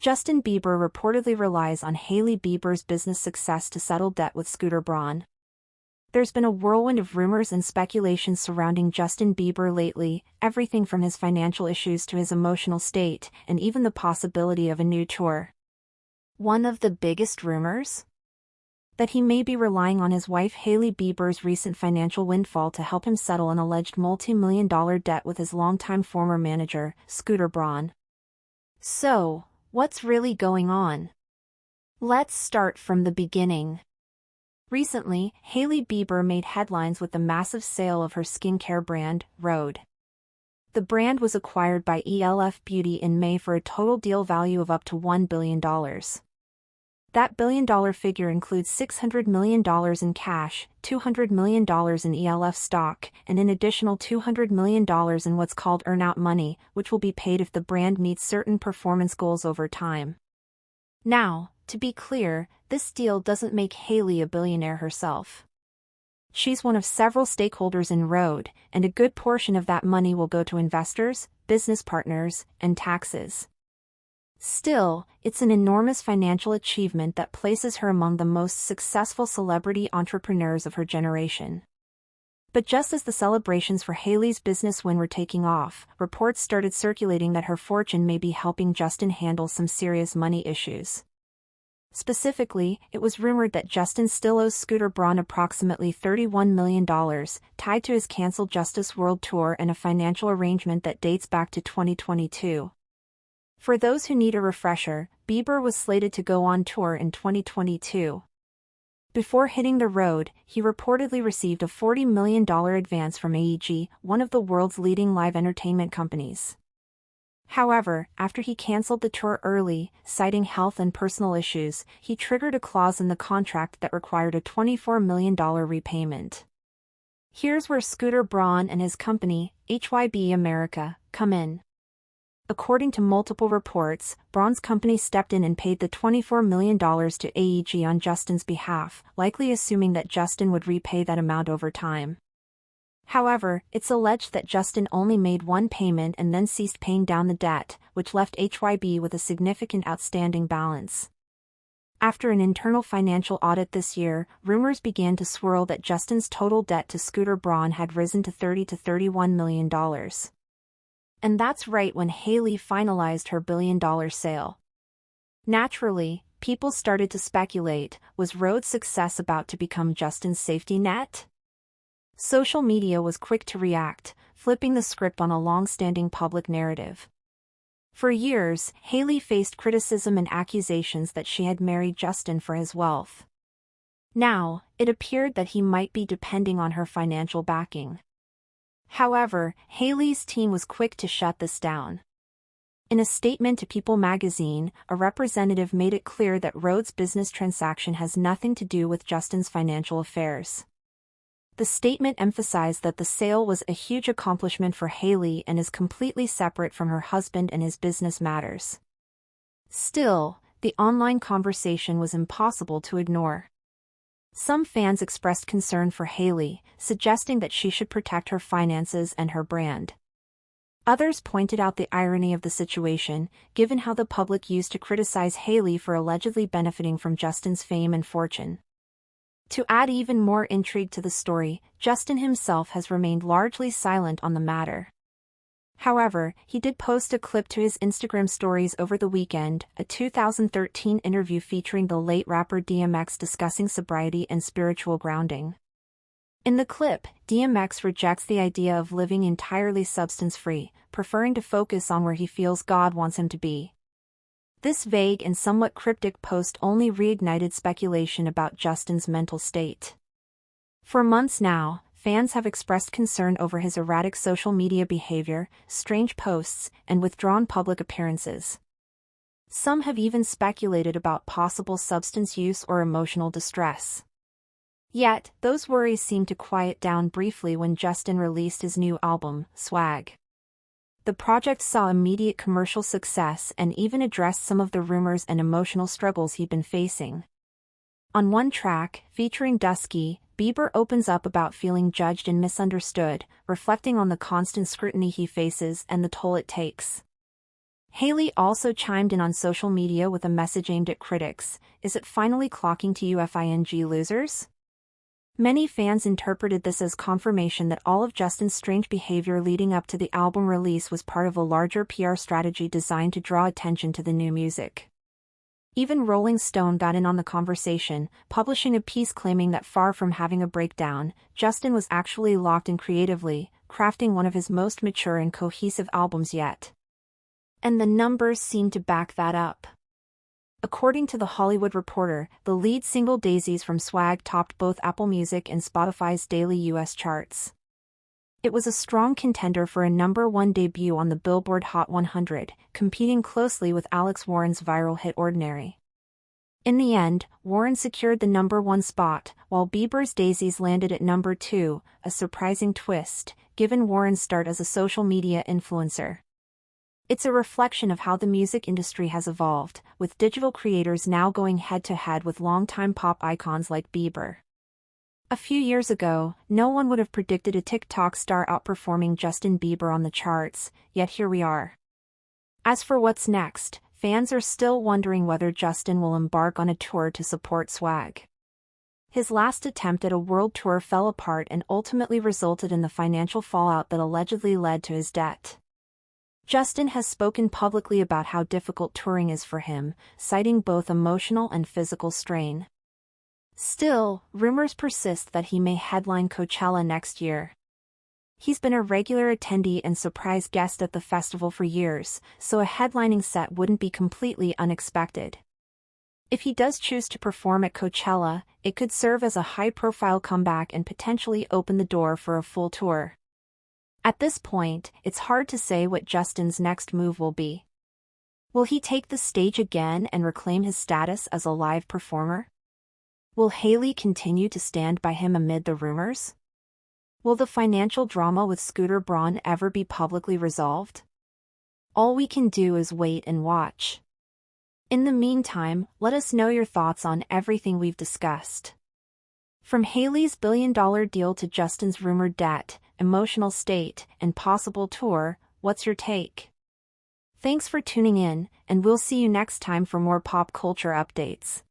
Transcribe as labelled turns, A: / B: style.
A: Justin Bieber reportedly relies on Hailey Bieber's business success to settle debt with Scooter Braun. There's been a whirlwind of rumors and speculation surrounding Justin Bieber lately, everything from his financial issues to his emotional state, and even the possibility of a new tour. One of the biggest rumors? That he may be relying on his wife Hailey Bieber's recent financial windfall to help him settle an alleged multi-million-dollar debt with his longtime former manager, Scooter Braun. So, what's really going on? Let's start from the beginning. Recently, Hailey Bieber made headlines with the massive sale of her skincare brand, Rhode. The brand was acquired by E.L.F. Beauty in May for a total deal value of up to $1 billion. That billion-dollar figure includes $600 million in cash, $200 million in E.L.F. stock, and an additional $200 million in what's called earnout money, which will be paid if the brand meets certain performance goals over time. Now, to be clear, this deal doesn't make Hailey a billionaire herself. She's one of several stakeholders in Rhode, and a good portion of that money will go to investors, business partners, and taxes. Still, it's an enormous financial achievement that places her among the most successful celebrity entrepreneurs of her generation. But just as the celebrations for Hailey's business win were taking off, reports started circulating that her fortune may be helping Justin handle some serious money issues. Specifically, it was rumored that Justin still owes Scooter Braun approximately $31 million, tied to his canceled Justice World Tour and a financial arrangement that dates back to 2022. For those who need a refresher, Bieber was slated to go on tour in 2022. Before hitting the road, he reportedly received a $40 million advance from AEG, one of the world's leading live entertainment companies. However, after he canceled the tour early, citing health and personal issues, he triggered a clause in the contract that required a $24 million repayment. Here's where Scooter Braun and his company, HYB America, come in. According to multiple reports, Braun's company stepped in and paid the $24 million to AEG on Justin's behalf, likely assuming that Justin would repay that amount over time. However, it's alleged that Justin only made one payment and then ceased paying down the debt, which left HYB with a significant outstanding balance. After an internal financial audit this year, rumors began to swirl that Justin's total debt to Scooter Braun had risen to $30 to $31 million. And that's right when Hailey finalized her billion-dollar sale. Naturally, people started to speculate, was Rhode's success about to become Justin's safety net? Social media was quick to react, flipping the script on a long-standing public narrative. For years, Hailey faced criticism and accusations that she had married Justin for his wealth. Now, it appeared that he might be depending on her financial backing. However, Hailey's team was quick to shut this down. In a statement to People magazine, a representative made it clear that Rhode's business transaction has nothing to do with Justin's financial affairs. The statement emphasized that the sale was a huge accomplishment for Hailey and is completely separate from her husband and his business matters. Still, the online conversation was impossible to ignore. Some fans expressed concern for Hailey, suggesting that she should protect her finances and her brand. Others pointed out the irony of the situation, given how the public used to criticize Hailey for allegedly benefiting from Justin's fame and fortune. To add even more intrigue to the story, Justin himself has remained largely silent on the matter. However, he did post a clip to his Instagram stories over the weekend, a 2013 interview featuring the late rapper DMX discussing sobriety and spiritual grounding. In the clip, DMX rejects the idea of living entirely substance-free, preferring to focus on where he feels God wants him to be. This vague and somewhat cryptic post only reignited speculation about Justin's mental state. For months now, fans have expressed concern over his erratic social media behavior, strange posts, and withdrawn public appearances. Some have even speculated about possible substance use or emotional distress. Yet, those worries seemed to quiet down briefly when Justin released his new album, Swag. The project saw immediate commercial success and even addressed some of the rumors and emotional struggles he'd been facing. On one track, featuring Dusky, Bieber opens up about feeling judged and misunderstood, reflecting on the constant scrutiny he faces and the toll it takes. Hailey also chimed in on social media with a message aimed at critics. Is it finally clocking to you FING losers? Many fans interpreted this as confirmation that all of Justin's strange behavior leading up to the album release was part of a larger PR strategy designed to draw attention to the new music. Even Rolling Stone got in on the conversation, publishing a piece claiming that far from having a breakdown, Justin was actually locked in creatively, crafting one of his most mature and cohesive albums yet. And the numbers seem to back that up. According to The Hollywood Reporter, the lead single Daisies from Swag topped both Apple Music and Spotify's daily US charts. It was a strong contender for a #1 debut on the Billboard Hot 100, competing closely with Alex Warren's viral hit Ordinary. In the end, Warren secured the #1 spot, while Bieber's Daisies landed at #2, a surprising twist, given Warren's start as a social media influencer. It's a reflection of how the music industry has evolved, with digital creators now going head-to-head with longtime pop icons like Bieber. A few years ago, no one would have predicted a TikTok star outperforming Justin Bieber on the charts, yet here we are. As for what's next, fans are still wondering whether Justin will embark on a tour to support Swag. His last attempt at a world tour fell apart and ultimately resulted in the financial fallout that allegedly led to his death. Justin has spoken publicly about how difficult touring is for him, citing both emotional and physical strain. Still, rumors persist that he may headline Coachella next year. He's been a regular attendee and surprise guest at the festival for years, so a headlining set wouldn't be completely unexpected. If he does choose to perform at Coachella, it could serve as a high-profile comeback and potentially open the door for a full tour. At this point, it's hard to say what Justin's next move will be. Will he take the stage again and reclaim his status as a live performer? Will Hailey continue to stand by him amid the rumors? Will the financial drama with Scooter Braun ever be publicly resolved? All we can do is wait and watch. In the meantime, let us know your thoughts on everything we've discussed. From Hailey's billion-dollar deal to Justin's rumored debt, emotional state, and possible tour, what's your take? Thanks for tuning in, and we'll see you next time for more pop culture updates.